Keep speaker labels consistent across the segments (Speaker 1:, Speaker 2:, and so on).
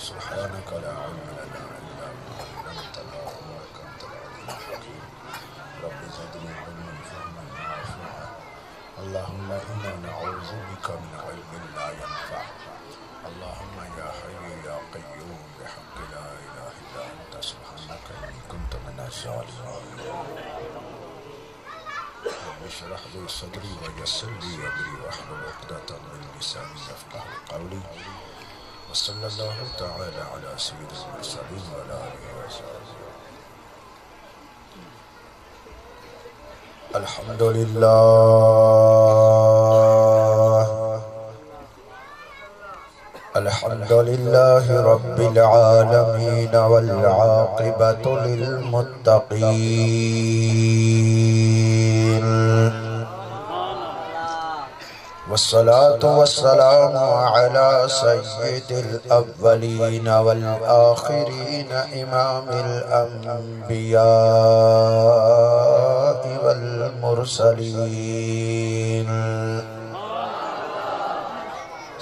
Speaker 1: सुब्हानका ला इल्म लना इल्ला मा अल्लमतना इन्नका अंतल अलीमुल हकीम रब्बि ज़िदनी इल्मन फ़हमन नाफ़िअ अल्लाहुम्मा इन्ना नऊज़ु बिका मिन इल्मिन ला यनफ़अ अल्लाहुम्मा या हय्यु या क़य्यूम बिहक़्क़ि ला इलाहा इल्ला अंता सुब्हानका इन्नी कुन्तु मिनज़ ज़ालिमीन रब्बि इश्रह ली सदरी व यस्सिर ली अमरी वहलुल उक़दतम मिन लिसानी यफ़क़हू क़ौली वसल्लल्लाहु तआला अला सय्यिदिल मुरसलीन व अला आलिहि व सहाबिहि। अल्हम्दुलिल्लाह रब्बिल आलमीन वल आक़िबतु लिल मुत्तक़ीन वस्सलातु वस्सलामु अला सय्यिदिल अव्वलीन वल आखिरीन इमामिल अंबिया वल मुरसलीन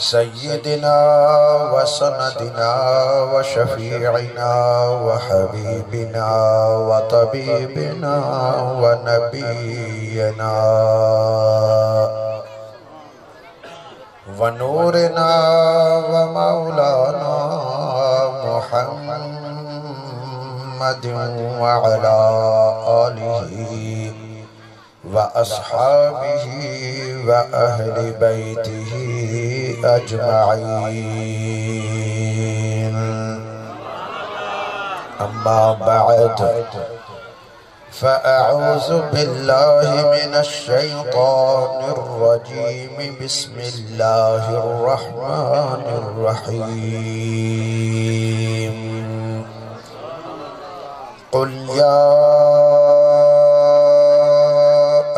Speaker 1: सय्यिदिना व सनदिना व शफीइना व हबीबिना व तबीबिना व नबीना व नूरना व मौलाना मुहम्मदिन व अला आलिहि व अस्हाबिहि व अहलि बैतिहि अजमईन। अम्मा बअद फ़अऊज़ु बिल्लाहि मिनश शैतानिर रजीम बिस्मिल्लाहिर रहमानिर रहीम। क़ुल या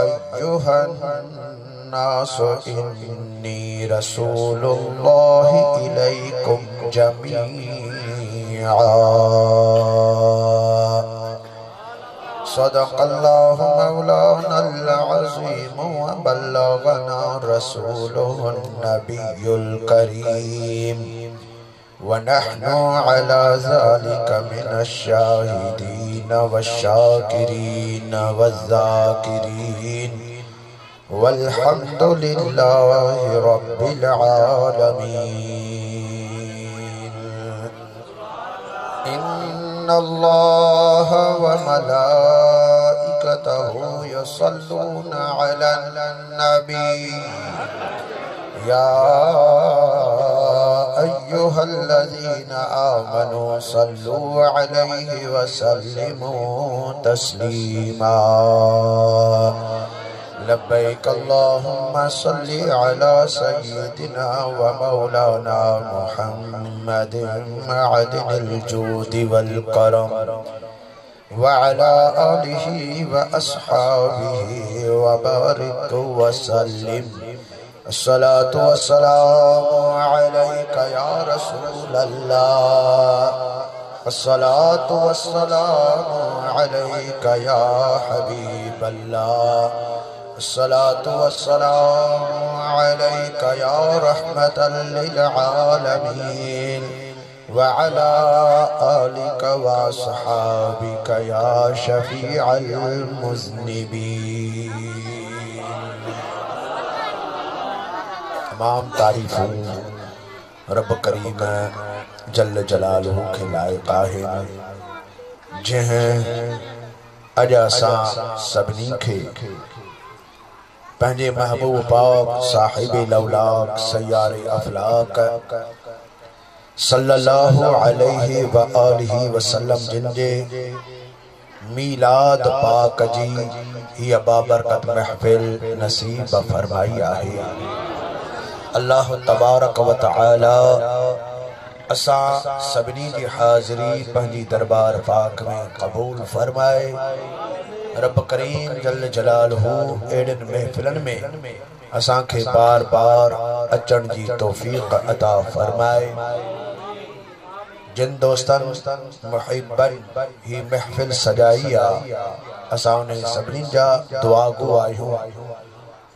Speaker 1: अय्युहन नासु इन्नी रसूलुल्लाहि इलैकुम जमीआ सदक़ल्लाहु मौलानल अज़ीम व बल्लगना रसूलुहुन नबियुल करीम व नहनु अला ज़ालिका मिनश शाहिदीन वश्शाकिरीन वज़्ज़ाकिरीन वल्हम्दुलिल्लाहि रब्बिल आलमीन। इन्नल्लाह व मलाइकतहु युसल्लूना अलन नबी या अय्युहल्लज़ीना आमनू सल्लू अलैहि व सल्लिमू तस्लीमा। लब्बैक अल्लाहुम्मा सल्लि अला सय्यिदिना व मौलाना मुहम्मदिन मअदिनिल जूदि वल करम व अला आलिहि व अस्हाबिहि व बारिक व सल्लिम। अस्सलातु वस्सलामु अलैका या रसूलल्लाह अस्सलातु वस्सलामु अलैका या हबीबल्लाह अस्सलातु वस्सलामु अलैका या रहमतल लिल आलमीन व अला आलिका व अस्हाबिका या शफीअल मुज़निबीन। तमाम तारीफ़ों रब करीम जल्ल जलालुहु के लायक आहे जंहिं अॼु असां सभिनी खे पंहिंजे महबूब पाक साहिब लौलाक सयारे अफलाक सल्लल्लाहु अलैहि व आलिहि वसल्लम जिनजे मीलाद पाक जी हीअ बाबरकत महफ़िल नसीब फरमाई आहे। अल्लाह तबारक व तआला असां सभिनी जी हाज़िरी पंहिंजी दरबार पाक में क़बूल फरमाए। रब करीम जल्ल जलालुहु एड़नि महफ़िलन में असां खे बार बार अचण जी तौफ़ीक़ अता फरमाए। जिन दोस्तन मुहिब्बन ही महफ़िल सजाई आ असां उन्हें सभिनी जा दुआ गो आहियूं।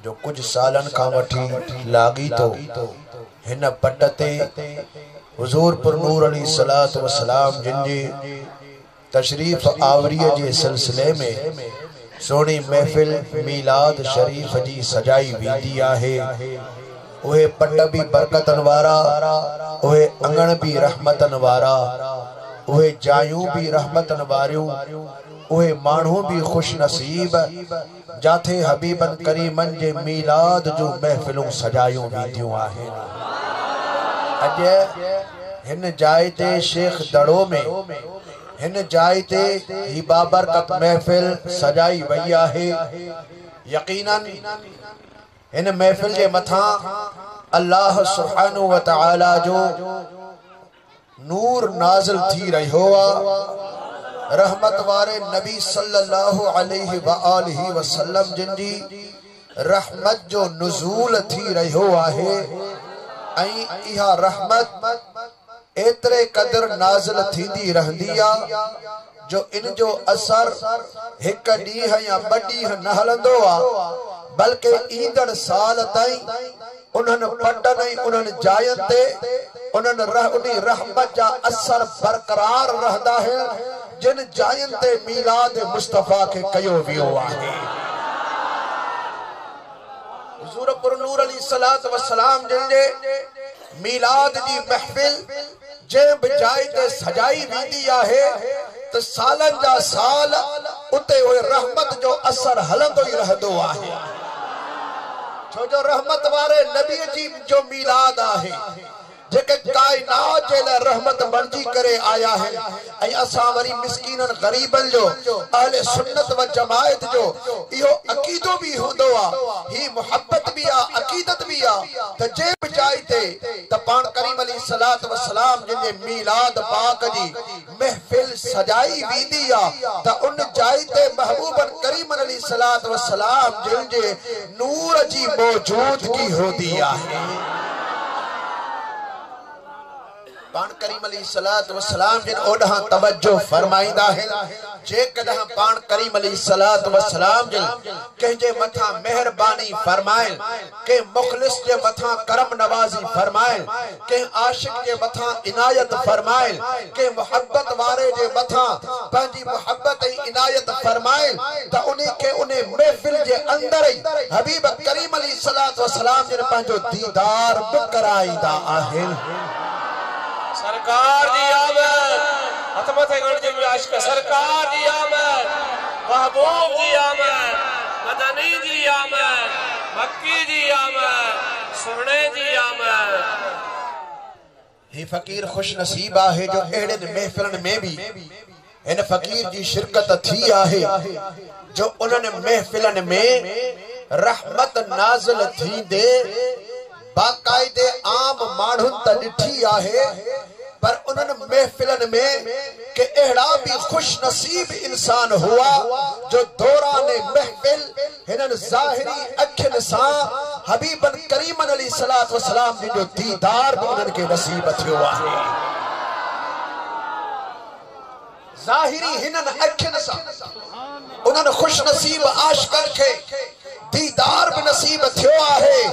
Speaker 1: जो कुछ सालन का वठी लागी तो हिन पट ते हुजूर पुर नूर अली सलात व सलाम जिनजी तशरीफ आवरीअ जे सिलसिले में सोनी महफिल मीलाद शरीफ जी सजाई वेंदी आहे। उहे पट भी बरकतन वारा, उहे अंगण भी रहमतन वारा, उहे जायूं भी रहमतन वारियूं, उहे मानू भी खुश नसीब जाथे हबीबन करीमन जे मीलाद जो महफिलों सजायूं वेंदियूं आहिनि। अज हिन जाइ ते शेख दड़ो में हिन जाइ ते ही बाबरकत महफिल सजाई वई आहे। यकीनन इन महफिल के मथा अल्लाह सुब्हानहु व तआला जो नूर नाज़िल थी रहो आ। रहमत वारे नबी सल्लल्लाहु अलैहि व आलिहि वसल्लम जिनजी रहमत जो नुज़ूल थी रहो आहे। ऐं इहा रहमत एतरे कदर नाज़िल थींदी रहंदी आ जो इन जो असर एक ॾींहुं या ॿ ॾींहं न हलंदो आ, बल्कि ईंदड़ साल ताईं उन्हनि पटनि उन्हनि जायनि ते उन्हनि रहमत जा असर बरकरार रहंदा आहिनि जिन जायनि ते मीलाद मुस्तफा के कयो वियो आहे। हुजूर पुर नूर अली सलात व सलाम जिनजे मीलाद जी महफिल जे बि जाइ ते सजाई वेंदी आहे तो सालन जा साल उते उहे रहमत जो असर हलंदो ही रहंदो आहे। छो जो रहमत वारे नबी जी जो मीलाद आहे जेके कायनात जे लाइ रहमत बणजी करे आया है। ऐं असां वरी मिस्कीनन गरीबन जो अहले सुन्नत व जमायत जो इहो अकीदो भी होंदो आ, ही मोहब्बत भी आ, अकीदत भी आ त जे बि जाइ ते त पाण करीम अली सलात व सलाम जिनजे मीलाद पाक जी महफिल सजाई वेंदी आ त उन जाइ ते महबूबन करीम अली सलात व सलाम जिनजे नूर जी मौजूदगी होंदी आहे। पान करीम अली सलात व सलाम जिन ओडहा तवज्जो फरमाइंदा है। जे कदह पान करीम अली सलात व सलाम जिन कहजे मथा मेहरबानी फरमाए, के मुखलिस के मथा करम नवाजी फरमाए, के आशिक के मथा इनायत फरमाए, के मोहब्बत वारे जे मथा पंजी मोहब्बत इनायत फरमाए त उन्हें के उन्हें महफिल जे अंदर ही हबीब करीम अली सलात व सलाम जिन पंजो दीदार कराईंदा आहिन।
Speaker 2: सरकार दी आमद हतमत गणजे आशिक सरकार दी आमद, महबूब दी आमद, मदनी दी आमद, मक्की दी आमद, सुरणे दी आमद।
Speaker 1: ही फकीर खुश नसीब आहे जो एड़े महफिलन में भी इन फकीर जी शिरकत थी आहे जो उन्हनि महफिलन में रहमत नाज़िल थी दे बाकायदे आम माण्हुनि त ॾिठी आहे, पर उन्हनि महफिलन में के अहिड़ा भी खुश नसीब इंसान हुआ जो दौरान महफिल हिननि ज़ाहिरी अखियुनि सां हबीबन करीमन अली सलात व सलाम जो दीदार भी उन्हनि खे नसीब थियो आहे। ज़ाहिरी हिननि अखियुनि सां उन्हनि खुश नसीब आशिकनि खे दीदार भी नसीब थियो आहे।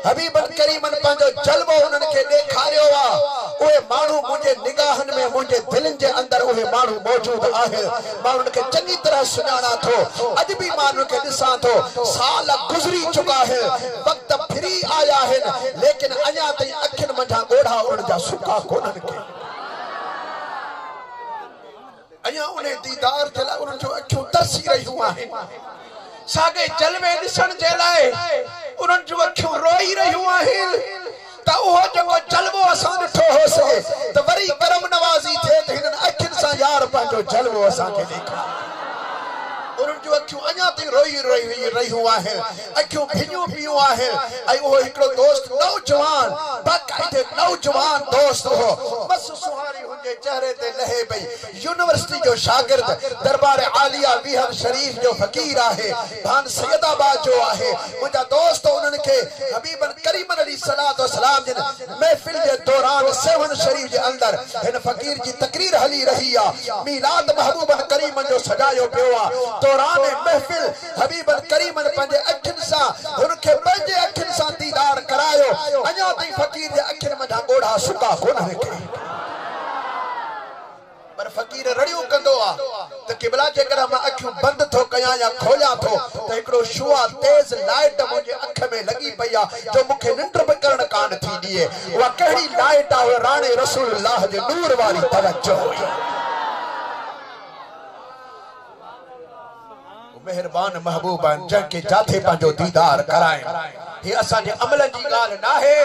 Speaker 1: हबीबन करीमन पंहिंजो जलवो उन्हनि खे ॾेखारियो आहे। उहे माण्हू मुंहिंजे निगाहनि में मुंहिंजे दिलनि जे अंदरि उहे माण्हू मौजूद आहिनि। मां उन्हनि खे चङी तरह सुञाणा थो, अॼु भी मां उन्हनि खे ॾिसां थो। साल गुज़री चुका आहिनि, वक़्त फिरी आया आहिनि, लेकिन अञा ताईं अखियुनि मंझां ॻोढ़ा उन्हनि जा सुका कोन्हनि के अञा उन दीदार जे लाइ उन्हनि जो अखियूं तरसी रहियूं आहिनि। साॻे जलवे ॾिसण जे लाइ उन्हनि जूं अखियूं रोई रहियूं आहिनि त उहो जेको जलवो असां ॾिठो होसीं त वरी करम नवाज़ी थिए त हिननि अखियुनि सां यार पंहिंजो जलवो असांखे ॾेखारे। उन्हनि जूं अखियूं अञा ताईं रोई रोई रहियूं आहिनि, अखियूं भिॼियूं पियूं आहिनि। ऐं उहो हिकिड़ो दोस्त नौजवान बाक़ाइदे नौजवान दोस्त हो, मस सुहारी हुनजे चेहरे ते लहे पई। यूनिवर्सिटी जो शागिर्द, दरबार आलिया विहर शरीफ जो फकीर आहे, भान सैयदाबाद जो आहे। मुंहिंजा दोस्त उन्हनि खे हबीबन करीमन अली सलात व सलाम जिन महफिल जे दौरान सेवन शरीफ जे अंदर हिन फकीर जी तकरीर हली रही आहे। मीलाद महबूबन करीमन जो सजायो पियो आहे। दौरान महफिल हबीबन करीमन पंहिंजे अखियुनि सां हुनखे अञा ताईं फ़कीर जे अखियुनि मथां ॻोढ़ा सुका कोन वेठे पर फ़कीर रड़ियूं कंदो आ त क़िबला जेकॾहिं मां अखियूं बंदि थो कयां या खोलियां थो त हिकिड़ो शुआ तेज़ लाइट मुंहिंजे अख में लॻी पई आहे जो मूंखे निंड बि करण कान थी ॾिए उहा कहिड़ी लाइट आहे राणे रसूलुल्लाह जे नूर वारी तवज्जो हुई मेहरबान महबूब जंहिंखे जाथे पंहिंजो दीदार कराए हे असांजे अमलनि जी ॻाल्हि न आहे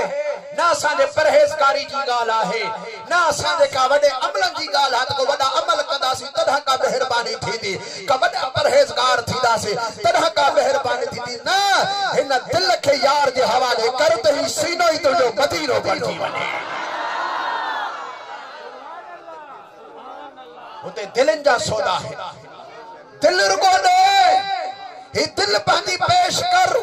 Speaker 1: न असांजे परहेज़गारी जी ॻाल्हि आहे न असांजे का वॾे अमलनि जी ॻाल्हि आहे त को वॾा अमल कंदासीं तॾहिं का मेहरबानी थींदी का वॾा परहेज़गार थींदासीं तॾहिं का मेहरबानी थींदी न हिन दिल खे यार जे हवाले कर त ही सीनो ई तुंहिंजो मदीनो बणिजी वञे हुते दिलनि जा सौदा है दिल रुगो दे ही दिल पानी पेश कर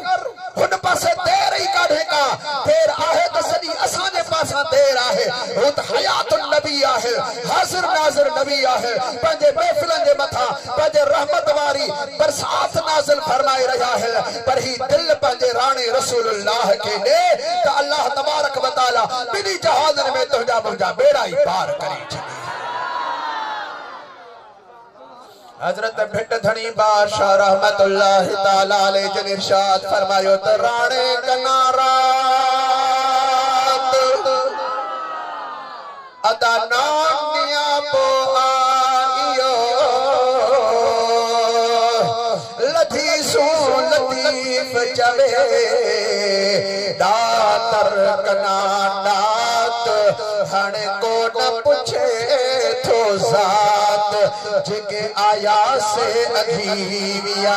Speaker 1: हुन पासे देर ही काढे का देर आहे तो सदी असांजे पासा देर आहे वो त हयातुन नबी आहे हाज़िर नाज़िर नबी आहे पंहिंजे महफ़िलनि जे मथां पंहिंजे रहमत वारी बरसात नाज़िल फरमाए रहा है पर ही दिल पंहिंजे राणे रसूलुल्लाह के ॾे त अल्लाह तबारक व तआला ॿिन्ही जहाननि में तुंहिंजा मुंहिंजा बेड़ा ई पार करे छॾे हजरत भिट धनी बादशाह रहमतुल्लाह ताला अलैहि जन इरशाद फरमायो त राणे कनारात अदा नानिया पो आइयो लधी सू लतीफ चवे दातर कनाडात हणे को न पुछे थो ज़ात जेके आया से अघीविया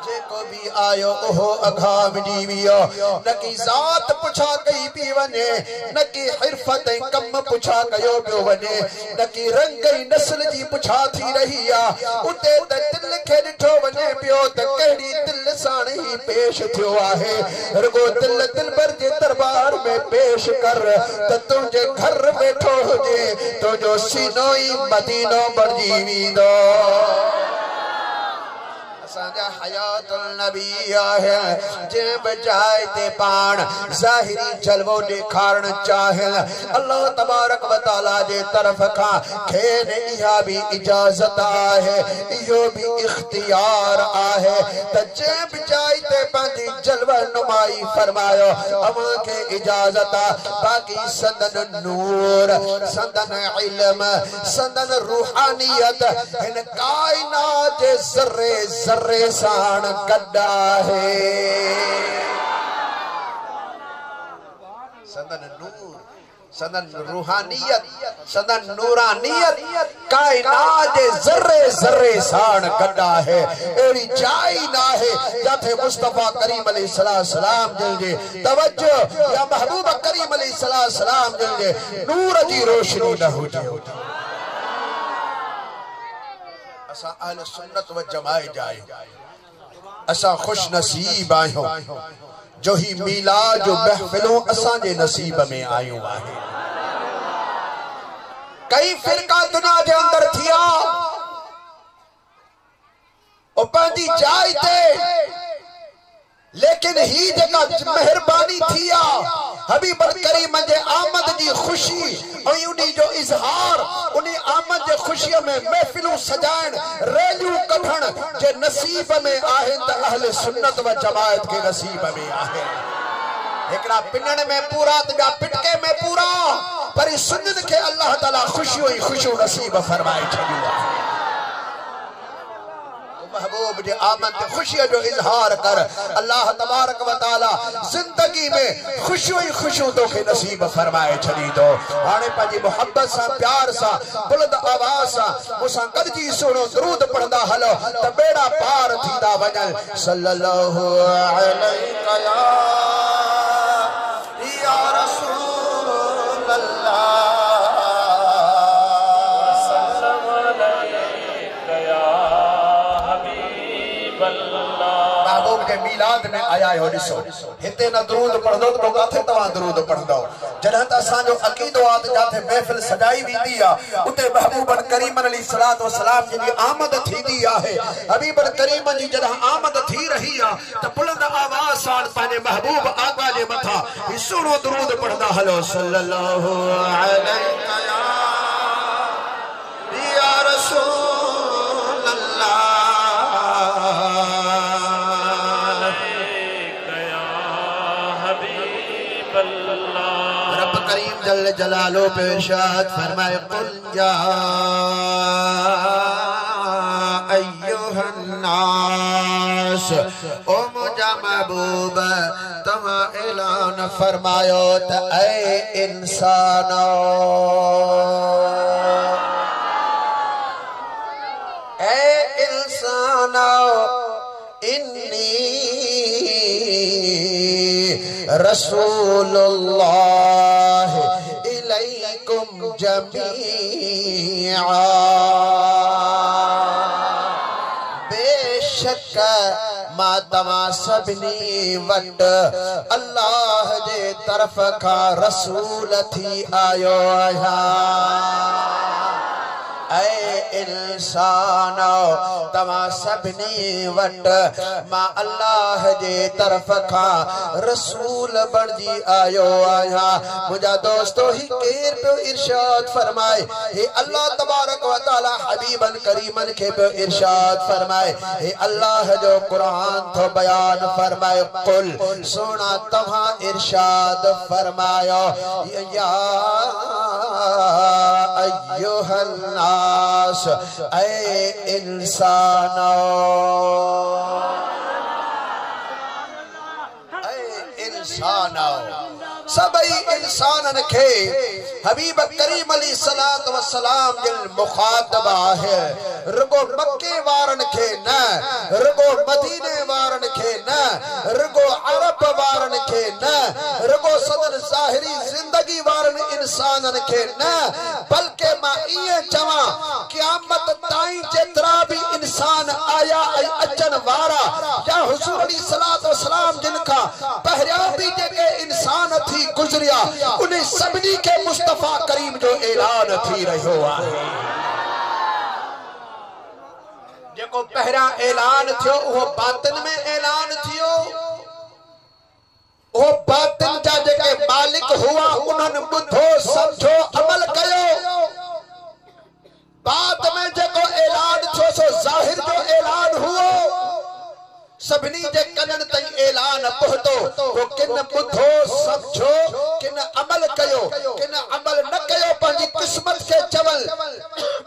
Speaker 1: जेको भी आयो ओहो अघा विजीवियो न की ज़ात पुछा कई पी वने न की हिरफत कम पुछा कयो पियो वने न की रंग नस्ल जी पुछा थी रही आ उते त दिल खे ॾिठो वने पियो त कहिड़ी दिल साण ही पेश थियो आहे रुगो दिल दिलबर जे दरबार में पेश कर त तुंहिंजे घर वेठो हुजे तुंहिंजो सीनो ई मदीनो बणिजी वेंदो असांजा हयातुल नबी आहे जे बजाए ते पाण ज़ाहिरी जलवो ॾेखारण चाहिन अल्लाह तबारक व तआला जे तरफ खां खेन इहा भी इजाज़त आहे इहो भी इख्तियार आहे त जे बजाए ते पंहिंजी जलवा नुमाई फरमायो अवां खे इजाज़त आहे बाक़ी संदन नूर संदन इल्म संदन रूहानियत हिन कायनात जे ज़र्रे ज़र्रे साण गड्डा है संदन नूर संदन रूहानियत संदन नूरानियत कायनात जे ज़र्रे ज़र्रे साण गड्डा है एड़ी जाई ना है जाथे मुस्तफा करीम अलैहिस्सलाम जे तवज्जो या महबूब करीम अलैहिस्सलाम जे नूर जी रोशनी न हुजे असा अहल सुन्नत व जमाए जाए असा खुश नसीब आयो जो ही मीलाद जो महफिलों असा जे नसीब में आयो आहे कई फिरका दुनिया के अंदर थिया ओ पंहिंजी जाय ते लेकिन ही जगह मेहरबानी थिया हबीब करीम जे आमद जी खुशी और उनी जो इजहार उनी आमद जे खुशी में महफिलूं सजाएं रैलियूं कढण जे नसीब में आहे त अहले सुन्नत व जमात के नसीब में आहे एकड़ा पिनण में पूरा त बया पिटके में पूरा पर सुन्नत के अल्लाह ताला खुशियों ही खुशियों नसीब फरमाए छडियो महबूब जे आमद खुशी जो इजहार कर अल्लाह तबारक व तआला जिंदगी में खुशियों ही खुशियों तो के नसीब फरमाए छड़ी दो हाने पंहिंजी मोहब्बत सा प्यार सा बुलंद आवाज सा मुसा गॾिजी सुनो दरूद पढ़ंदा हलो त बेड़ा पार थींदा वञनि सल्लल्लाहु अलैहि या रसूल अल्लाह महबूब के मीलाद में आया हो दिसो हिते न दरूद पढ़दो तो काथे तवा दरूद पढ़दो जडह त असा जो अकीदो आत जाथे महफिल सजाई वींदी आ उते महबूब करीम अलैहिस्सलातु वस्सलाम जी आमद थींदी आहे हबीब करीम जी जडह आमद थी रही आ त बुलंद आवाज आसान पाने महबूब आका ने मथा सुनो दुरूद पढ़दा हलो सल्लल्लाहु अलैहि या रसूल अल्लाह
Speaker 2: या हबीब अल्लाह।
Speaker 1: रब करीम जल्ल जलालो पे इरशाद फरमाए कुल जा अय्युहन्नास ओ मुझा महबूब तुम ऐलान फरमायो त ऐ इंसानो इन्नी रसूलुल्लाह इलैकुम जमीआ बेशक मां तमा सबनी वट अल्लाह जे तरफ का रसूल थी आयो आया। ऐ इंसानो तमा सबनी वट मां अल्लाह जे तरफ का रसूल बणजी आयो आया। मुझा दोस्तों ही केर पे इरशाद फरमाए हे अल्लाह तबारक व तआला हबीबन करीमन के पे इरशाद फरमाए हे अल्लाह जो कुरान तो बयान फरमाए कुल सोना तमा इरशाद फरमायो या अय्युहन्नास ऐ इंसानो सबई इंसानन के हबीब करीम अलैहिस्सलात व सलाम जिल मुखातबा है रुगो मक्के वारन के न रुगो मदीने वारन के न रुगो अरब वारन के न रुगो सदर ज़ाहिरी जिंदगी वारन इंसानन के न बल्कि मां ये चवा क़यामत ताईं जेतरा भी इंसान आया अचन वारा या हुजूर अलैहिस्सलात व सलाम जिनका पहरिया भी जेके इंसान थी गुजरिया उन्हें सबनी के मुस्तफा करीम जो ऐलान थी रहो आहे जेको पहरा ऐलान थियो वो बातिन में ऐलान थियो वो बातिन जा जेके मालिक हुआ उन्हनि बुधो समझो अमल कयो। बाद में जेको ऐलान थियो सो जाहिर जो ऐलान हुओ सबनी जे कनन तई ऐलान पहुतो वो किन बुधो समझो किन अमल कयो किन अमल न कयो पंजी किस्मत के चवल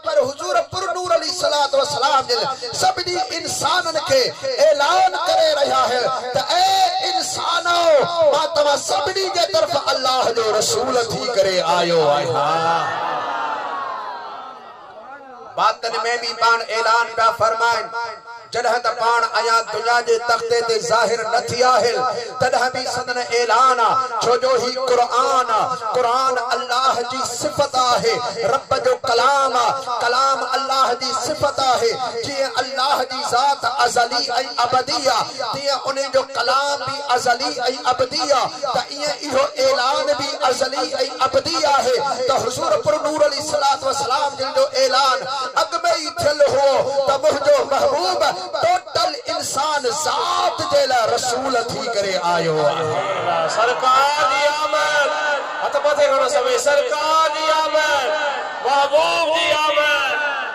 Speaker 1: पर हुजूर पुर नूर अलैहिस्सलात व सलाम जिल सबनी इंसानन के ऐलान करे रहा है त ए इंसानो मां तवा सबनी जे तरफ अल्लाह जो रसूल थी करे आयो आया। बातन में भी पान ऐलान का फरमाए जॾहिं त पाण आया दुनिया जे तख्ते ते ज़ाहिर न थिया आहिनि तॾहिं बि सदन ऐलान छो जो ही कुरान अल्लाह जी सिफ़त आहे रब जो कलाम अल्लाह जी सिफ़त आहे जीअं अल्लाह जी ज़ात अज़ली ऐं अबदी आहे तीअं उन जो कलाम भी अज़ली ऐं अबदी आहे त ईअं इहो ऐलान भी अज़ली ऐं अबदी आहे त हुज़ूर पुर नूर अलैहिस्सलात व सलाम जिन जो ऐलान अॻ में ई थियल हो त मुंहिंजो महबूब टोटल इंसान जात जे लाइ रसूल थी करे आयो
Speaker 2: सरकार दी आमद हथ मथे खणो सभई सरकार दी आमद महबूब दी आमद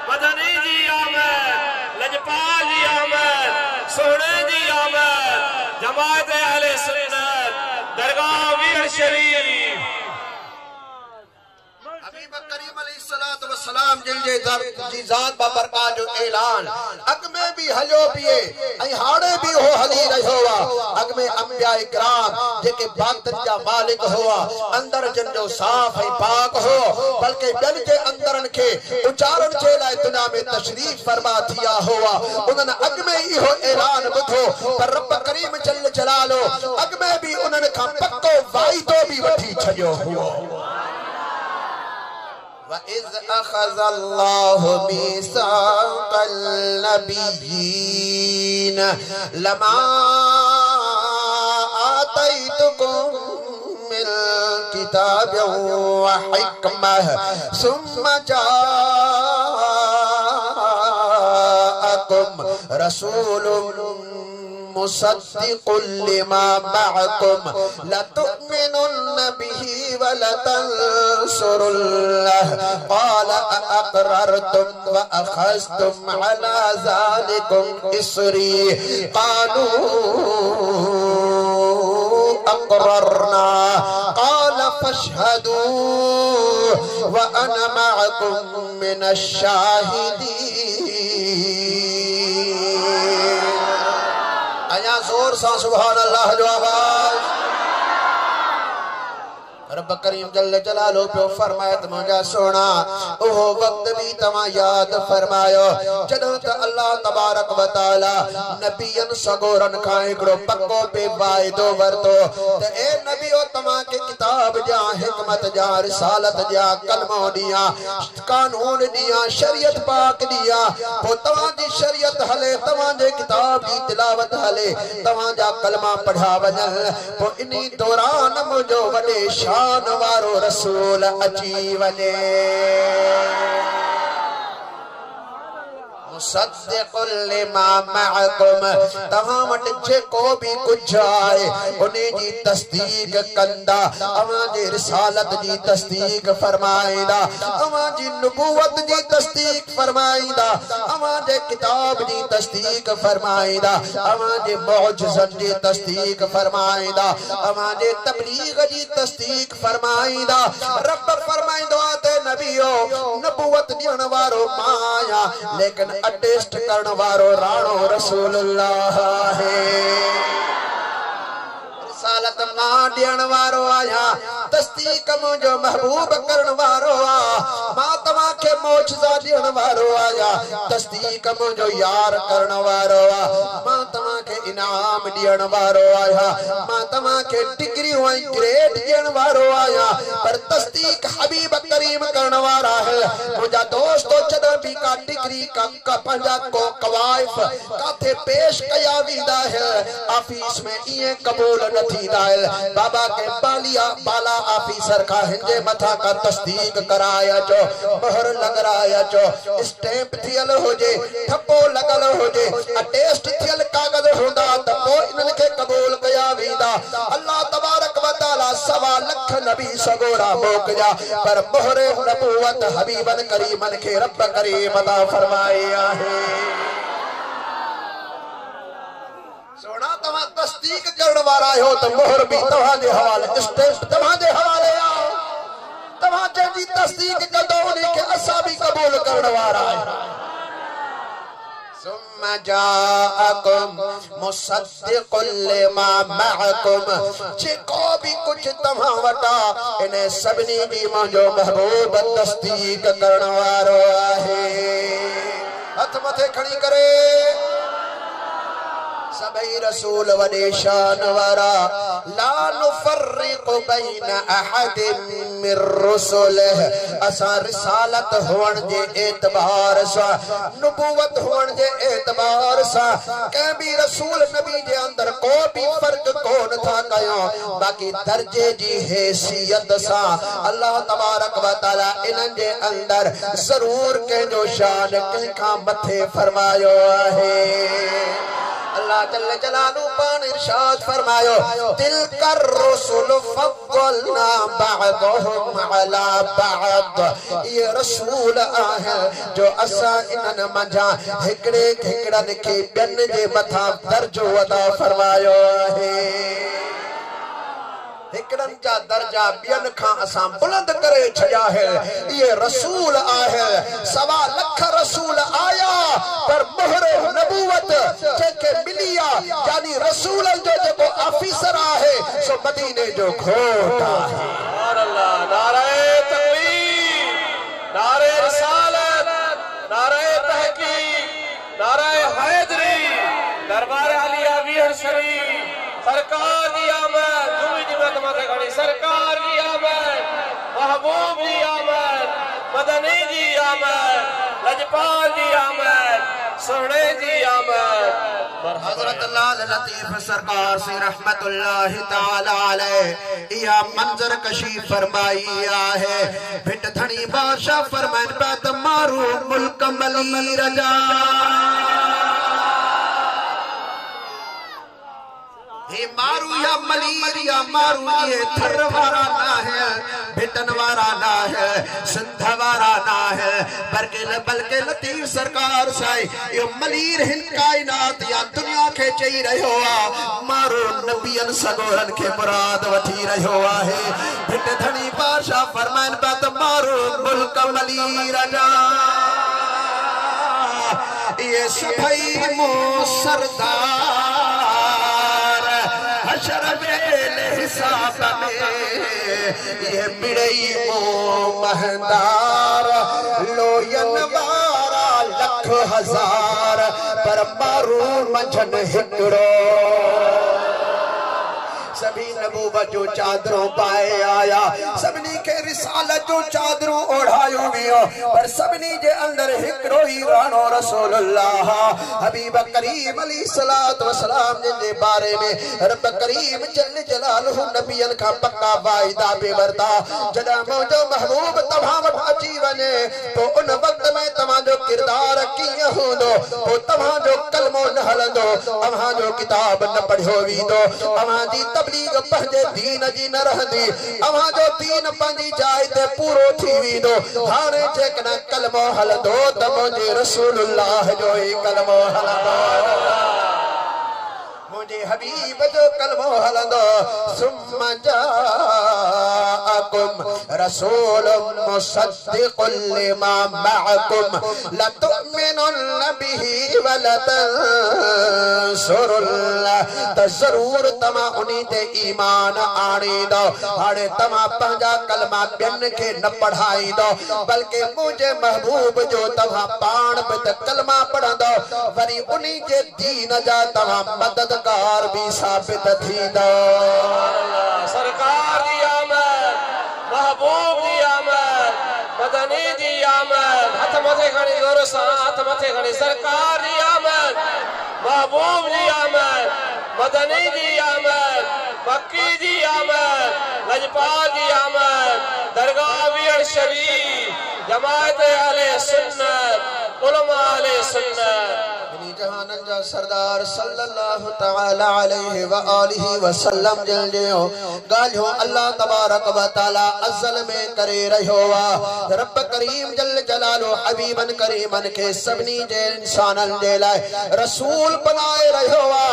Speaker 2: मदनी दी आमद लजपाल दी आमद सोहणे दी आमद जमात अहले सुन्नत दरगाह वीर शरीफ
Speaker 1: हबीब करीम अलैहिस्सलात व सलाम जिन जे दर जी जात बाबरकात जो ऐलान अग में भी हलियो पिए ऐं हाणे भी हो हली रहियो आहे। अग में अंबिया इकराम जेके बातिन जा मालिक हुआ अंदर जिन जो साफ ऐं पाक हो बल्कि ॿियनि जे अंदरन के उचारण जे लाइ दुनिया में तशरीफ फरमा थिया हुआ उन्हनि अग में इहो ऐलान ॿुधो पर रब करीम जल जलालो अग में भी उन्हनि खां पक्को वाइदो भी वठी छॾियो हुओ। وَإِذْ أَخَذَ اللَّهُ مِيثَاقَ النَّبِيِّينَ لَمَا آتَيْتُكُم مِّن كِتَابٍ وَحِكْمَةٍ ثُمَّ جَاءَكُمْ رَسُولٌ मुसद्दिक़ुल लिमा मअकुम लतुमिनुन्न बिही व लतंसुरुल्लाह क़ाल अअक़ररतुम व अख़ज़्तुम अला ज़ालिकुम इस्री क़ालू अक़ररना क़ाल फशहदू व अना मअकुम मिनश शाहिदीन। आया जोर सा सुभान अल्लाह जो आवाज। रब करीम जल्ल जलालो पे फरमाया त मुझा सोना ओह वक्त भी तमा याद फरमायो जदों त अल्लाह तबारक व तआला नबियन सगोरन का एकड़ो पक्को पे वायदो वरतो त ए नबियो तमा के किताब जा हिकमत जा रिसालत जा कलमो दिया कानून दिया शरीयत पाक दिया पो तमा दी शरीयत हले तमा दे किताब दी तिलावत हले तमा जा कलमा पढ़ा वजन पो इनी दौरान मुझो वडे वारो रसूल अची वने मुसद्दिक़ुल लिमा मअकुम तहां वट जेको भी कुछ आए उन्हें जी तस्दीक कंदा अवां जी रिसालत जी तस्दीक फरमाईंदा अवां जी नबूवत जी तस्दीक फरमाईंदा अवां जे किताब जी तस्दीक फरमाईंदा अवां जे मुअजिज़त जी तस्दीक फरमाईंदा अवां जे तबलीग जी तस्दीक फरमाईंदा रब फरमाईंदो ते नबियो नबूवत ॾियण वारो माया लेकिन अटेस्ट करण वारो राणो रसूलुल्लाह है। रिसालत मां ॾियण वारो आया तस्दीक मुझो महबूब करण वारो आ मां तमा के मौजज़ा ॾियण वारो आया तस्दीक मुझो यार करण वारो आ मां तमा के इनाम ॾियण वारो आया मां तमा के डिग्री ऐं ग्रेड ॾियण वारो आया पर तस्दीक हबीब करीम करण वारा है। मुझा दोस्तों जॾहिं भी का डिग्री का पंजा को कवाइफ काथे पेश कया वींदा है ऑफिस में इए कबूल न थींदा है बाबा के बाला ऑफिसर का हिंजे मथा का तस्दीक कराया जो मोहर लगाया जो स्टैंप थियल होजे ठप्पो लगल होजे अटेस्ट थियल कागज होंदा त पो इनन के कबूल कया वींदा। अल्लाह तबारक व तआला 1.25 लाख नबी सगोरा मोकजा पर मोहर नबूवत हबीबन करीमन के रब करीम अता फरमाया है। सोना तवा तस्दीक करण वाला हो तो मोहर भी तवा दे हवाले स्टैंप तवा दे हवाले आओ तवा जी तस्दीक कदो ने के असा भी कबूल करण वाला है। सुम्मा जाअकुम मुसद्दिक़ुल लिमा मअकुम जेको भी कुछ तव्हां वटा इने सभनी जी मुंहिंजो महबूब तस्दीक करण वारो आहे। हथ मथे खणी करे सबई रसूल वडे शान वारा ला नुफर्रिक़ु बैन अहदिन मिर रुसुलिह असा रिसालत होण जे एतबार सा नबूवत होण जे एतबार सा के भी रसूल नबी जे अंदर को भी फर्क कोन था कयो बाकी दर्जे जी हैसियत सा अल्लाह तबारक व तआला इनन जे अंदर जरूर के जो शान के का मथे फरमायो आहे। अल्लाह जल्ल जलालू पान इरशाद फरमायो तिलकर रुसुल फद्दलना बअदहुम अला बअद ये रसूल आहे जो असा इनन मंझा हिकड़े हिकड़न के ॿियन जे मथा दर्जो अता फरमायो आहे। हिकड़न जा दर्जा ॿियन खां असा बुलंद करे छया है। ये रसूल आहे 1.25 लाख रसूल आया पर मोहर नबूवत जेके मिलिया यानी रसूल जो जेको ऑफिसर आहे सो मदीने जो घोट आहे। सुभान अल्लाह नारे तकबीर नारे रिसालत नारे तहकीक नारे हैदरी दरबार आलिया वीर शरीफ सरकार दी आमद जुमी दी मत घणी सरकार दी आमद महबूब दी आमद मदनी दी आमद लजपाल दी आमद सोहणे दी आमद हजरत लाल लतीफ सरकार से रहमतुल्लाह ताला अलैह या मंजर कशी फरमाई है। भिट धनी बादशाह फरमान बात मारू मुल्क मली रजा ये मारू या मलीर या मारू ये थरवारा ना है भिटनवारा ना है सिंधवारा ना है बल्कि लतीफ सरकार साई ये मलीर हिंद कायनात या दुनिया के चई रहो आ मारो नबियन सगोरन के मुराद वठी रहो है भिट धनी बादशाह फरमान बात मारो मुल्क मलीर जा ये सभई मो सरदार हशर मेल हिसाब में ये बिड़ई मो महंदार लोयन वारा लख हजार पर मारू मंझन हिकड़ो सभी नबूवत जो चादरों पाए आया सबनी के रिसालत जो चादरों ओढ़ायो वियो पर सबनी जे अंदर हिकड़ो ही रानो रसूलुल्लाह हबीब करीम अलैहिस्सलातु वस्सलाम जे बारे में रब करीम जल्ल जलालहु नबियन का पक्का वायदा बेवरदा जदा मौजो महबूब तमाम अची वने तो उन वक्त में तमा जो किरदार किए होंदो तो तमा जो कलमो न हलंदो अमा जो किताब न पढ़ो वीदो अमा जी तबलीग पंहिंजे दीन जी न रहंदी अमा जो दीन पंहिंजी जाइ ते पूरो थी वेंदो हाणे जेकॾहिं कलमो हलंदो त मुंहिंजे रसूलुल्लाह जो ई कलमो हलंदो मुझे हबीब जो कलमो हलंदो सुम्मा जाअकुम रसूलुम मुसद्दिकुल लिमा मअकुम लतुमिनुन बिही व लतंसुरुल्लाह त जरूर तमा उनी ते ईमान आणींदो हाणे तमा पंहिंजा कलमा ॿियनि खे न पढ़ाईंदो बल्कि मुंहिंजे महबूब जो तव्हां पाण बि त कलमा पढ़ंदो वरी उनी जे दीन जा तव्हां मदद भी साबित थी दो सरकार दी आमद महबूब दी आमद मदनी दी आमद हाथ मथे खणी गौर सा हाथ मथे खणी सरकार दी आमद महबूब दी आमद मदनी दी आमद मक्की दी आमद लजपाल दी आमद दरगाह वीर शरीफ जमात अहले सुन्नत उलमा अहले सुन्नत जहानन जा सरदार सल्लल्लाहु तआला अलैहि व आलिहि वसल्लम जल जो गालियो अल्लाह तबारक व तआला अज़ल में करे रहो वा रब करीम जल जलालो हबीबन करीमन के सबनी जे इंसानन जे लाए रसूल बनाए रहो वा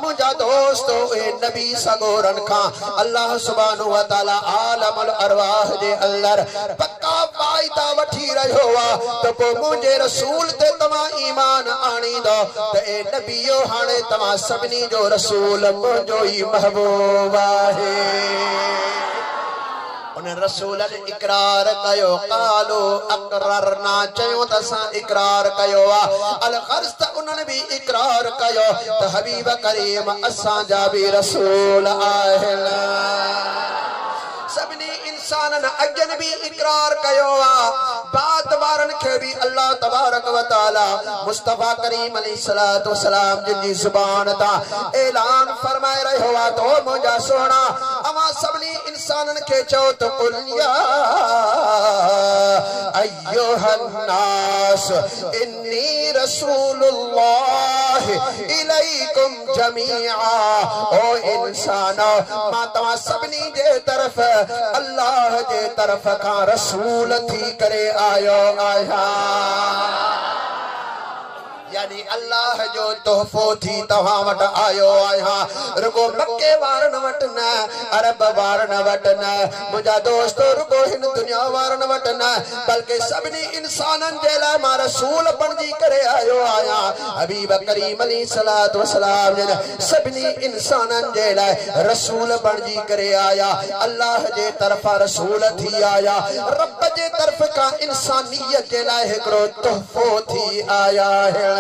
Speaker 1: मुजा दोस्तों ए नबी सगोरन का अल्लाह सुब्हानहु व तआला आलमुल अरवाह जे अंदर पक्का वायदा वठी रहो वा तो को मुझे रसूल ते तमा ईमान आनी दो तो ए नबियो हाने तमा सबनी जो रसूल मुझो ही महबूब है उन रसूल इकरार कयो कालो अकररना चयो तसा इकरार कयो अल खर्ज त उन्हनि भी इकरार कयो त हबीब करीम असा जा भी रसूल आहिना सबनी इंसानन अजन भी इकरार कयो बात वारन के भी अल्लाह तबारक व तआला मुस्तफा करीम अलैहिस्सलातु वस्सलाम जी जुबान ता ऐलान फरमाए रहो तो मुझा सोना अमा सबनी इंसानन के चो तो कुलिया अय्युहन नास इन्नी रसूलुल्लाह इलैकुम जमीआ ओ इंसानो मा तवा सबनी जे तरफ अल्लाह जे तरफ का रसूल थी करे आयो आया यानी अल्लाह जो तोहफो थी तव्हां वट आयो आया रुगो मक्के वारन वट न अरब वारन वट न मुझा दोस्तों रुगो हिन दुनिया वारन वट न बल्कि सबनी इंसानन जे लाए मां रसूल बणजी करे आयो आया हबीब करीम अलैहिस्सलातु वस्सलाम ने सबनी इंसानन जे लाए रसूल बणजी करे आया अल्लाह जे तरफा रसूल थी आया रब जे तरफ का इंसानियत जे लाए हिकड़ो तोहफो थी आया है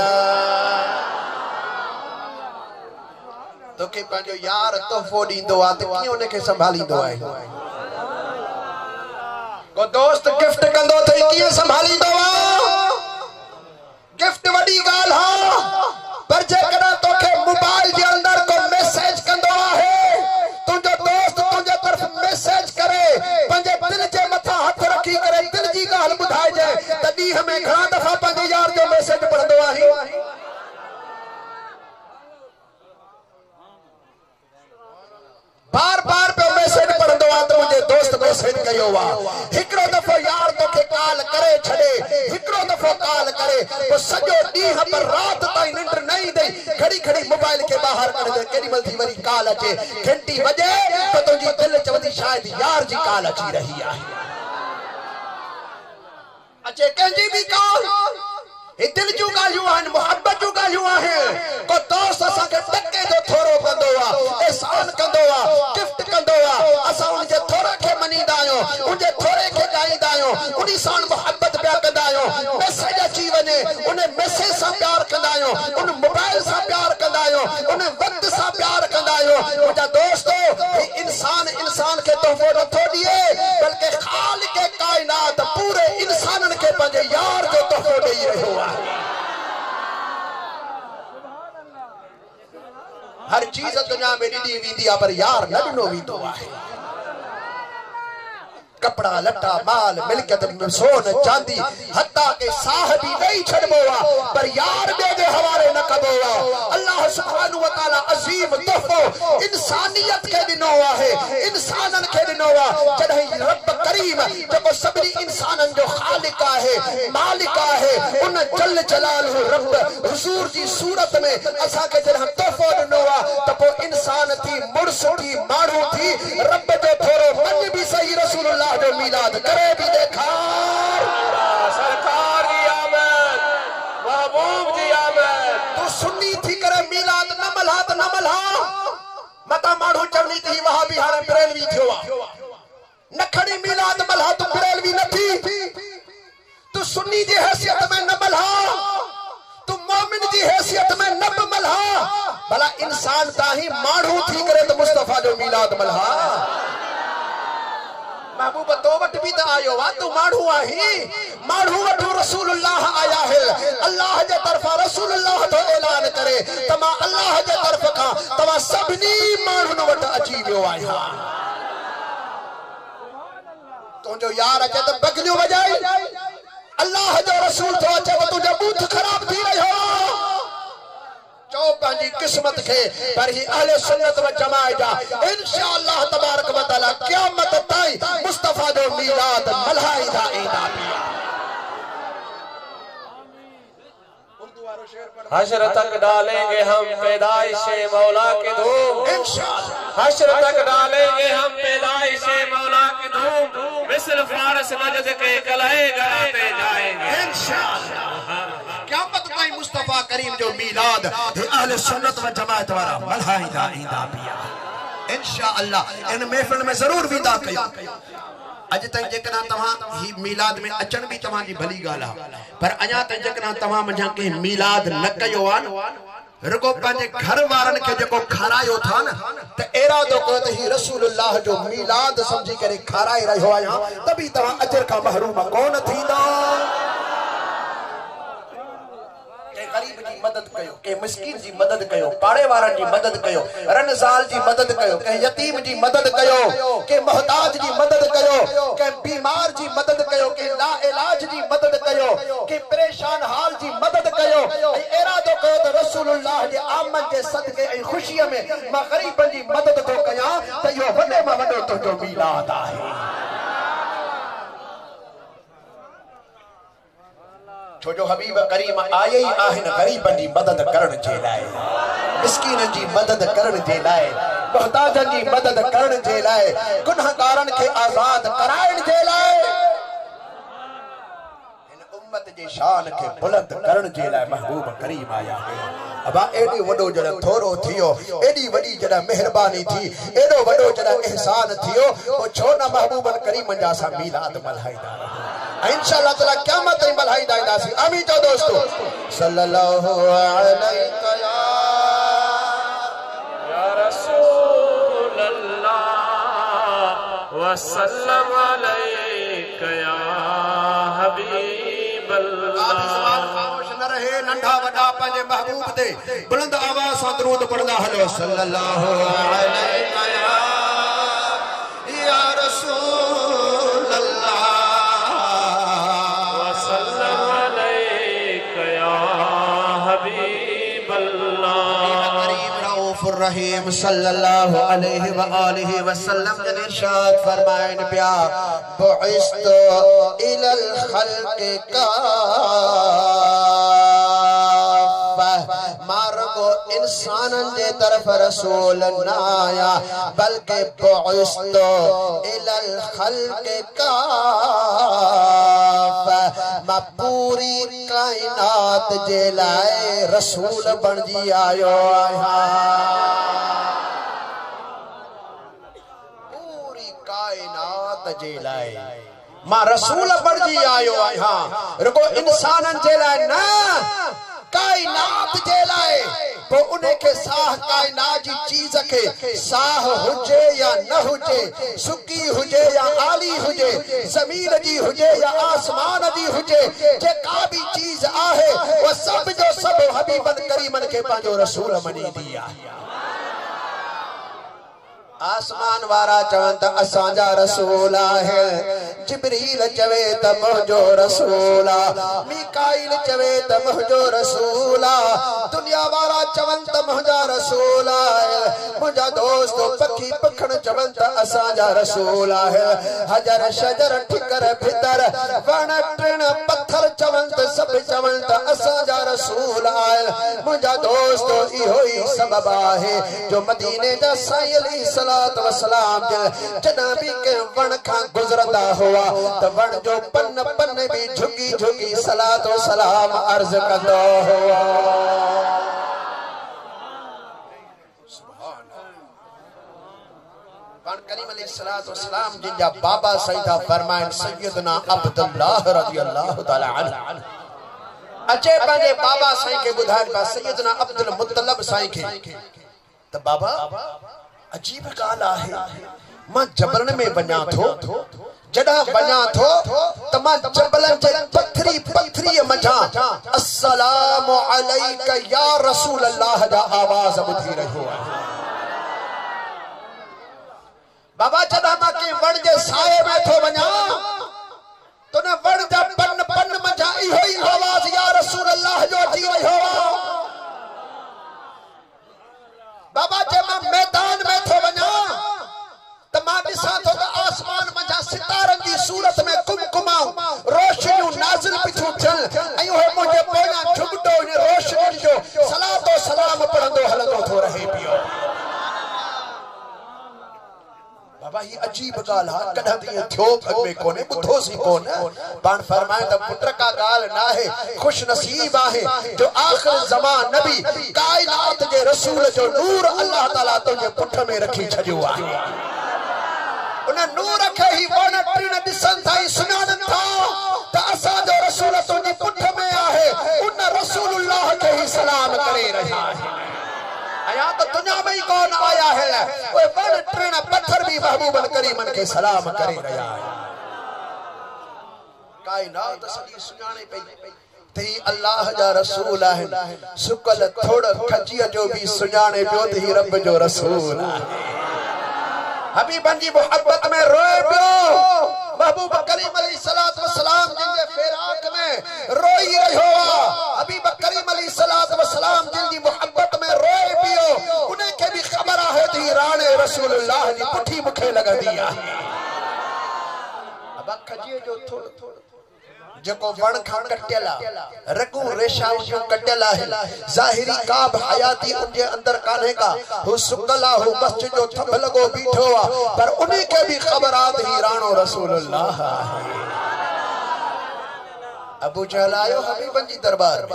Speaker 1: तो के पंजो यार तोहफो दींदो आ त कियो ने के संभालींदो है को दोस्त गिफ्ट कंदो त कियो संभालींदो आ गिफ्ट वडी गाल हा पर जे कदा तोखे मोबाइल जे अंदर को मैसेज कंदो आहे तुझो दोस्त तुझे तरफ मैसेज करे पंजे दिल जे मथा हाथ रखी करे दिल जी गाल बुधाए जाए तदी हमें घणा दफा पंजे यार जो मैसेज पढ़ंदो आहे मैसेज कयो वा हिकड़ो दफो यार तोखे कॉल करे छड़े हिकड़ो दफो कॉल करे तो सजो ॾींहं पर रात ताईं निंड न ईंदई घड़ी घड़ी मोबाइल के बाहर कर दे केडी मल थी वरी कॉल अचे घंटी वजे तो तुंहिंजी दिल चवंदी शायद यार जी कॉल अची रही आहे अचे कंहिंजी बि कॉल ये दिल जूं ॻाल्हियूं आहिनि मोहब्बत जूं ॻाल्हियूं आहिनि को दोस्त असांखे टके जो थोरो कंदो आहे एहसान कंदो आहे गिफ्ट कंदो आहे असां उनजे थोरे खे मञींदा आहियूं उनजे थोरे खे ॻाईंदा आहियूं उन सां मोहब्बत पिया कंदा आहियूं मैसेज अची वञे उन मैसेज सां प्यार कंदा आहियूं उन मोबाइल सां प्यार कंदा आहियूं उन वक्त सां प्यार कंदा आहियूं मुंहिंजा दोस्तो इंसान इंसान खे तोहफ़ो नथो ॾिए बल्कि ख़ालिक़ काइनात पूरे इंसाननि खे पंहिंजे यार जो तोहफ़ो ॾेई रहियो आहे हर चीज दुनिया में ॾिनी वेंदी आहे पर यार न ॾिनो वेंदो आहे कपड़ा लट्टा माल मिल्कियत सोन चांदी हत्ता के साह भी नहीं छड़बो आहे पर यार ॿिए जे हवाले न कबो आहे अल्लाह सुब्हानहू व तआला अज़ीम तोहफ़ो इंसानियत खे ॾिनो आहे इंसानन खे ॾिनो आहे जॾहिं रब करीम जेको सभिनी इंसानन जो ख़ालिक आहे मालिक आहे उन जल जलालहू रब हुज़ूर जी सूरत में असांखे जॾहिं तोहफ़ो ॾिनो आहे त पोइ इंसान थी मुड़स थी माण्हू थी रब जो थोरो मन बि सही रसूलुल्लाह जो मीलाद करे भी देखा
Speaker 2: सरकार की आमद महबूब जी आमद
Speaker 1: तू सुन्नी थी करे मीलाद न मल्हा त न मल्हा मता माण्हू चवनी थी वहा भी हाणे बरेलवी थियो आहे न खड़ी मीलाद मल्हा तू बरेलवी न थी तू सुन्नी जी हैसियत में न मल्हा तू मोमिन जी हैसियत में न मल्हा भला इंसान ताही माण्हू थी करे तो मुस्तफा जो मीलाद मल्हा महबूब तो वट भी त आयो वा तू माण्हू आही माण्हू वटो रसूलुल्लाह आया है अल्लाह जे तरफा रसूलुल्लाह तो ऐलान करे तमा अल्लाह जे तरफ का तमा सबनी माण्हुन वट अची वियो आया तुंहिंजो यार अचे त बगलियूं वजाई अल्लाह जो रसूल तो अचे त तुंहिंजो बूथ खराब थी रहियो चो पंहिंजी किस्मत के पर ही अहले सुन्नत व जमाअत जा इंशाअल्लाह तबारक व तआला क़यामत ताईं मुस्तफा जो मीलाद मल्हाईंदा ईंदा पिया
Speaker 2: हश्र तक डालेंगे हम पैदाइश मौला की धूम
Speaker 1: इंशाअल्लाह
Speaker 2: हश्र तक डालेंगे हम पैदाइश मौला की धूम मिस्र फारस नजद के कलहे गाते जाएंगे
Speaker 1: इंशाअल्लाह क़यामत ताईं मुस्तफा करीम जो मीलाद अहले सुन्नत व जमाअत वाला मल्हाईंदा ईंदा पिया इंशाअल्लाह इन महफिल में जरूर विदा कयो अज तक जेकना तवा ही मीलाद में अचन भी तवा जी भली गाला पर अजा तक जेकना तवा मजा के मीलाद न कयो आन रुको पंजे घर वारन के जेको खारायो था न त इरादो कयो त ही रसूलुल्लाह जो मीलाद समझी करे खाराए रहियो आया तभी तवा अजर का महरूम कोन थींदा के गरीब जी मदद कयो के मिस्कीन जी मदद कयो पाड़े वारन जी मदद कयो रनजाल जी मदद कयो के यतीम जी मदद कयो के मोहताज जी मदद कयो के बीमार जी मदद कयो के ला इलाज जी मदद कयो के परेशान हाल जी मदद कयो इरादो कयो त रसूलुल्लाह जे आमद जे सदके ऐ खुशी में मां गरीबन जी मदद तो कया त यो वडे मां वडो तो मीलाद आहे छो जो हबीब करीम आए ही आहिन गरीबन जी मदद करण जे लाए मिस्कीनन जी मदद करण जे लाए मोहताजन जी मदद करण जे लाए गुनहगारन के आजाद कराइण जे लाए इन उम्मत जी शान के बुलंद करण जे लाए महबूब करीम आया है अबा एडी वडो जड़ा थोरो थियो एडी वडी जड़ा मेहरबानी थी एडो वडो जड़ा एहसान थियो ओ छो ना महबूबन करीम जा सा मीलाद मल्हाईदा इंशाअल्लाह ताला क़यामत में मल्हाईदा इंदासी आमीन तो दोस्तों सल्लल्लाहु अलैहि
Speaker 2: या रसूल अल्लाह व सल्लम अलैका या हबीब अल्लाह
Speaker 1: खामोश न रहे नंढा वडा पंजे महबूब दे बुलंद आवाज से दरूद पढ़दा हलो सल्लल्लाहु अलैका या रसूल अल्लाह
Speaker 2: व सल्लम अलैका या हबीब अल्लाह
Speaker 1: करीम रऊफ करीम सल्लल्लाहु अलैहि व आलिहि वसल्लम ने इरशाद फरमाइन पिया बुइस्तु इलल खल्क़ि काफ़ा मारगो इंसानन जे तरफ रसूल ना आया बल्कि बुइस्तु इलल खल्क़ि काफ़ा मा पूरी कायनात जे लाए रसूल बन जी आयो आया पूरी कायनात जे लाए मां रसूल बन जी आयो आया रुको इंसानन जे लाए ना कायनात जे लाए तो उन्हें के साह कायनात जी चीज के साह हुजे या न हुजे सुकी हुजे या आली हुजे जमीन जी हुजे या आसमान जी हुजे जे का भी चीज आहे वो सब जो सब हबीबन करीमन के पांजो रसूल मनी दिया आसमान वारा चवन त असांजा रसूल है जिब्रील चवे त मुंहिंजो रसूल मीकाईल चवे त मुंहिंजो रसूल दुनिया वारा चवन त मुंहिंजा रसूल मुंहिंजा दोस्त पखी पखण चवन त असांजा रसूल है हजर शजर ठिकर भितर वण टिण पत्थर चवन त सब चवन त असांजा रसूल मुंहिंजा दोस्त इहो ई सबब आहे जो मदीने जा साईं अली सलाम जनाबी के वण खां गुजरदा हुआ त वण जो पन पन भी झुकी झुकी सलात व सलाम अर्ज कंदो हुआ सुभान पान करीम अलैहिस्सलातु वस्सलाम जिनजा बाबा सईदा फरमाइन सैयदना अब्दुल्लाह रज़ियल्लाहु ताला अन्हु अचे पंहिंजे बाबा साईं के बुधाइन पा सैयदना अब्दुल मुत्तलब साईं के त बाबा अजीब गाल आहे मां जबलन में वञा थो जडा वञा थो त मां जबलन जे पथरी पथरी मझा अस्सलामु अलैका या रसूल अल्लाह जा आवाज ॿुधी रहियो आहे बाबा जडा मां के वण जे साए में थो वञा तो न वण जा पन पन मझा इहो ई आवाज या रसूल अल्लाह जो अची रहियो आहे बाबा जे मां मैदान में थो वञा त मां ॾिसां थो त आसमान मझा सितारनि जी सूरत में कुमकुमाऊं रोशनियूं नाज़िल पिठूं थियनि ऐं उहे मुंहिंजे पोयां झुगडो इन रोशनी जो सलातो सलाम पढ़ंदो हलंदो थो रहे पियो बाबा ही अजीब गाल है कदा दिए थियो अग में कोने बुधो सी कोन पान फरमाए त पुत्र का गाल ना है खुश नसीब आहे जो आखिर ज़मान नबी कायनात के रसूल जो नूर अल्लाह ताला तुझे पुठ में रखी छजो आहे उन नूर के ही वण टिण दिसन थाई सुनान था त असा जो रसूल तुझे पुठ में आहे उन रसूलुल्लाह के ही सलाम करे रहा है आया तो दुनिया में ही कौन आया है वो वण टिण पत्थर भी महबूबन करीमन के सलाम करे रहा है कायनात सॼी सुञाणे पई ते अल्लाह जा रसूल आहिन सुकल थोड़ खजीअ जो भी सुञाणे पियो त ही रब जो रसूल आहे हबीबन जी मोहब्बत में रोए पियो महबूब करीम अलैहिस्सलातु वस्सलाम जिनके फिराक में रोई रहियो हबीब करीम अलैहिस्सलातु वस्सलाम जिनकी मोहब्बत में रोए पियो उन्हें के भी खबर आहे थी राणे रसूलुल्लाह जी पुठी मुखे लगंदी आहे अब खजीअ जो थोड़ जको वण खां कटियला रगू रेशा जो कटियला है जाहिरी का हयाती उनके अंदर काने का हु सुकला हु मस्जिद जो थंभ लगो बीठो पर उन्हीं के भी खबरात ही राणो रसूलुल्लाह अबू जहल आयो हबीबन जी दरबार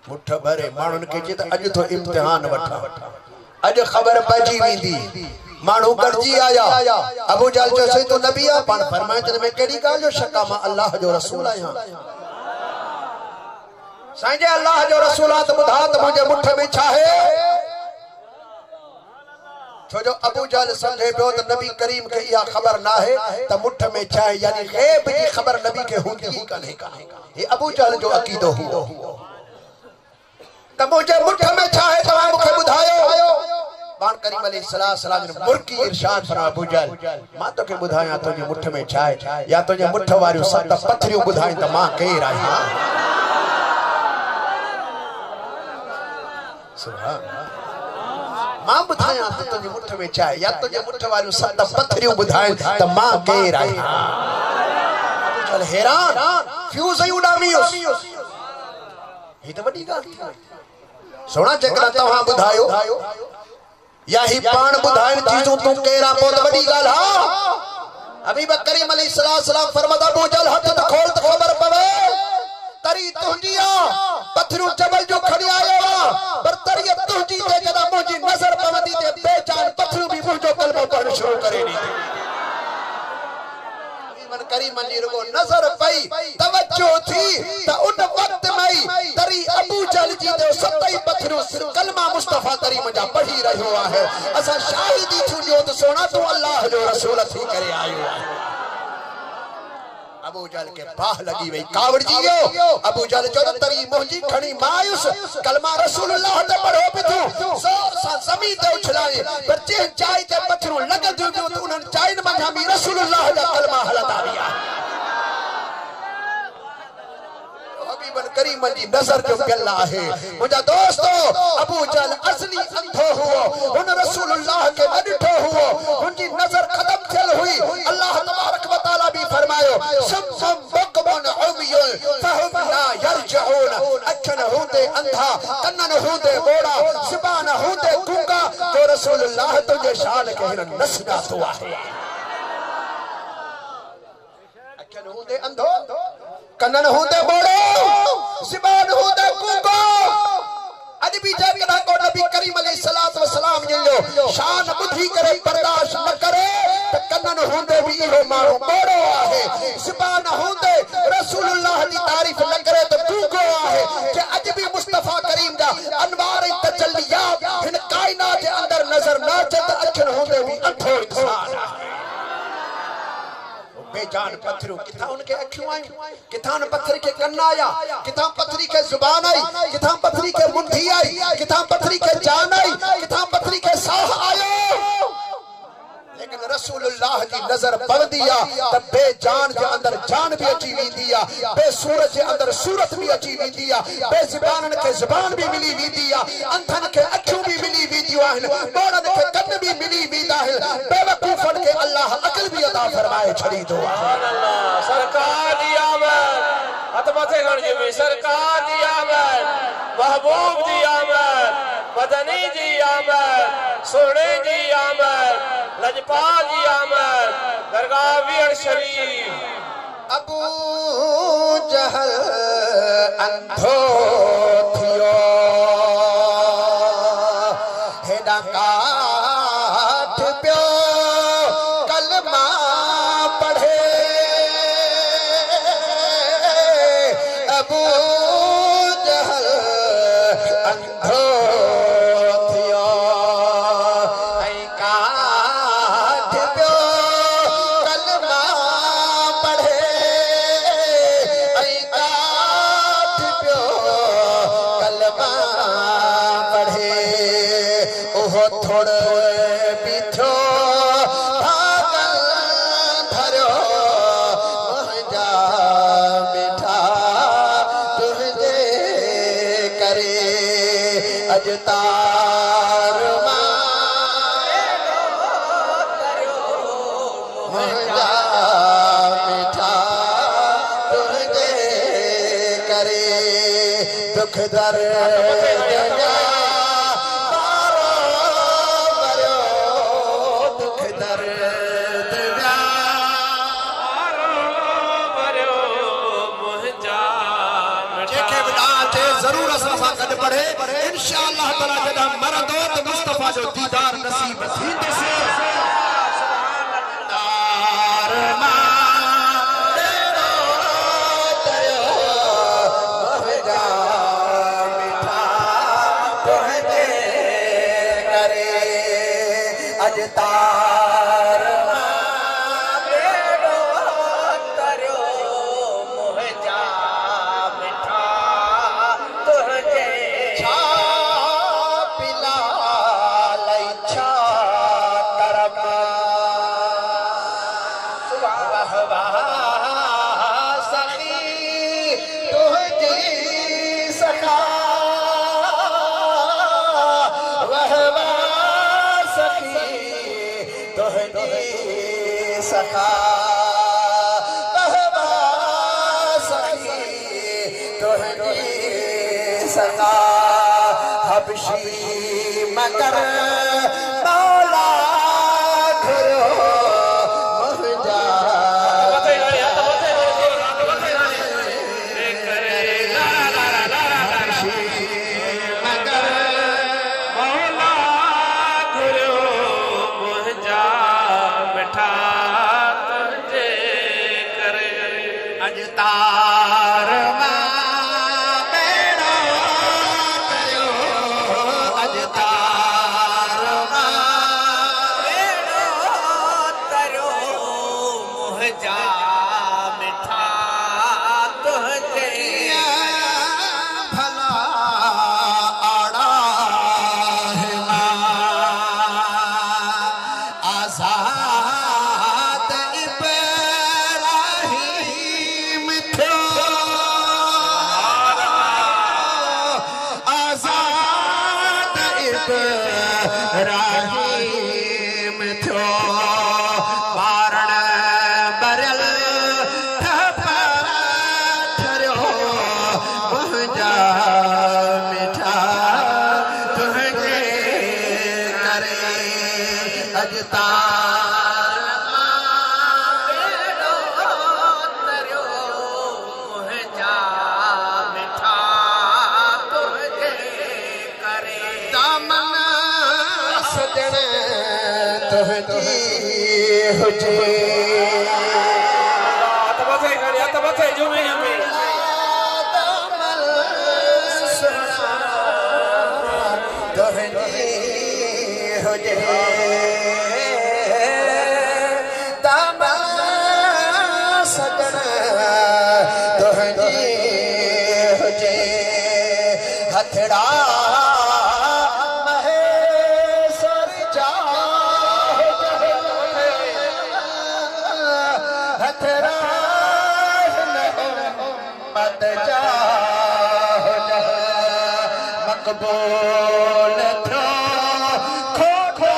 Speaker 1: मुठ भरे मानुन के जे अज तो इम्तिहान वठा अज खबर पजी वेंदी मानू गरजी आया अबू जहल जो सही तो नबी आ पान फरमाए त में केड़ी गाल जो शका मा अल्लाह जो रसूल आया साईं जे अल्लाह जो रसूल आ त बुधा त मुझे मुठ में छा है छो जो अबू जहल समझे पियो त नबी करीम के या खबर ना है त मुठ में छा है यानी गैब की खबर नबी के होती ही कने ये अबू जहल जो अकीदो हुओ त मुझे मुठ में छा है तवा मुखे बुधायो पान करीम अलैहिस्सलाम ने मुर्की इरशाद फरमा अबू जहल मां तो के बुधाया तो जे मुठ में छा है या तो जे मुठ वारियो सत पथरियो बुधाई त मां केर आया सुभान मां बुधाया तुझे मुठ में चाहे या तुझे मुठ वाली सत पत्थरियों बुधाए त मां केर आई अबू जहल हैरान फ्यूज ही उडामियोस ही तो वडी गाल थी सोना जकरा तव्हां बुधायो या ही पान बुधाइन चीजों तू केरा पो त वडी गाल हा अभी करीम अलैहिस्सलाम फरमादा अबू जहल हथ त खोल त खबर पवे तरी तुंजिया पत्थरू जबल जो खड़ी आयो पर तरी तुंजी ते जदा मुजी नजर पवंदी ते बेजान पत्थरू भी मुजो कलमो पढ़ण शुरू करे नी मन करीम जी रुगो नजर पई तवज्जो थी त उन वक्त में तरी अबू जहल जी ते सतई पत्थरू कलमा मुस्तफा करीम जा पढ़ी रहियो आहे असा शाहिदी थुजो त सोना तू अल्लाह जो रसूल थी करे आयो अबू जहल के बाह लगी वही कावड़ जियो अबू जहल चोद तरी मोहजी खणी मायूस कलमा रसूलुल्लाह ते पढ़ो पिथु जोर सा जमीन ते उछलाए पर जे चाय ते पत्थरू लगल जो तो उन चाइन मंझा भी रसूलुल्लाह दा कलमा हलत आविया हबीबन करीम जी नजर जो गल्ला है मुजा दोस्तों अबू जहल असली अंधो हुओ उन रसूलुल्लाह के अडठो हुओ उनकी नजर खत्म थल हुई अल्लाह तबारक व तआला भी फरमायो सम बकबन उमियुल फहुम ला यरजऊन अखन होते अंधा कन्नन होते बोड़ा ज़बान होते गूंगा तो रसूलुल्लाह तुझे शान कहन नसना तो आहे अखन होते अंधो कन्नन होते बोड़ो ज़बान होते गूंगा अज भी जकरा को नबी करीम अलैहिस्सलातु वस्सलाम जो शान बुधी करे बर्दाश्त न करे त कन्नन होंदे भी इहो माण्हू बोड़ो आहे ज़बान होंदे रसूलुल्लाह दी तारीफ न करे त गूंगो आहे जे अज भी मुस्तफा करीम जा अनवार तजल्लियात हिन कायनात जे अंदर नजर न अचे त अखिन होंदे भी अंधो इंसान आहे बेजान पत्थरू किथा उनके अखियों आई किथा उन पत्थर के कन्न आया किथा पत्थरी के जुबान आई किथा पत्थरी के मुंडी आई किथा पत्थरी के जान आई किथा पत्थरी के साह आयो लेकिन रसूलुल्लाह की नजर पवदिया त बेजान के अंदर जान भी अची वींदिया बेसूरत के अंदर सूरत भी अची वींदिया बेज़बानन के ज़बान भी मिली वींदिया अंधन के अखियों भी मिली वींदियो आहिन बोड़न के कन्न भी मिली वींदा है बेवकूफन के अल्लाह अकल भी अता फरमाए छड़ी दो
Speaker 2: सुभान अल्लाह सरकार दी आमद हथ मथे गण जी सरकार दी आमद महबूब दी आमद मदनी दी आमद सोने दी आमद लजपाल दी आमद दरगाह वीर शरीफ
Speaker 1: अबू जहल अंधो थियो हेडा काठ पियो कलमा पढ़े अबू जहल अंधो थियो ऐ काठ पियो कलमा पढ़े ऐ काठ पियो कलमा पढ़े ओहो थोड़े पीछो भागल धरो मुंहिंजा मिठा तुझे करे अज तार मुंहिंजा मिठा तुझे करे दुख दर इंशाअल्लाह ताला जदा मरदो तो मुस्तफा जो दीदार नसीब थींदे से तार मारो तयो मुंहिंजा मिठा तुझे करे अज तार मारो तयो मुंहिंजा मिठा तुझे तुहदी सखा कहवा सखी तुहदी सखा हबशी मगर मौला घरो मुहजा
Speaker 3: अजतार बेड़ा करो अजतार बेड़ा करो मुहजा मिठा तुझे भला आड़ा है आजाद इब्राहिम थो आजाद इब्राहिम थो पारण बरल ठरियो मुंहिंजा मिठा तुंहिंजे करे अजतार बेड़ो तरियो मुंहिंजा मिठा तुंहिंजे करे दामन सजण तुंहिंजी हुजे हथड़ा महेश्वर जा हथड़ा मत जा मकबूल थो खो खो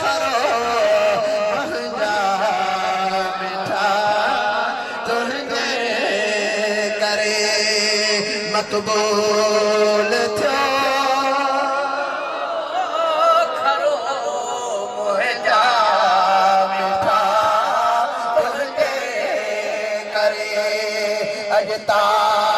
Speaker 3: खरो मुंहिंजा मिठा तुंहिंजे करे मकबूल थो खरो मुंहिंजा मिठा तुंहिंजे करे अजतार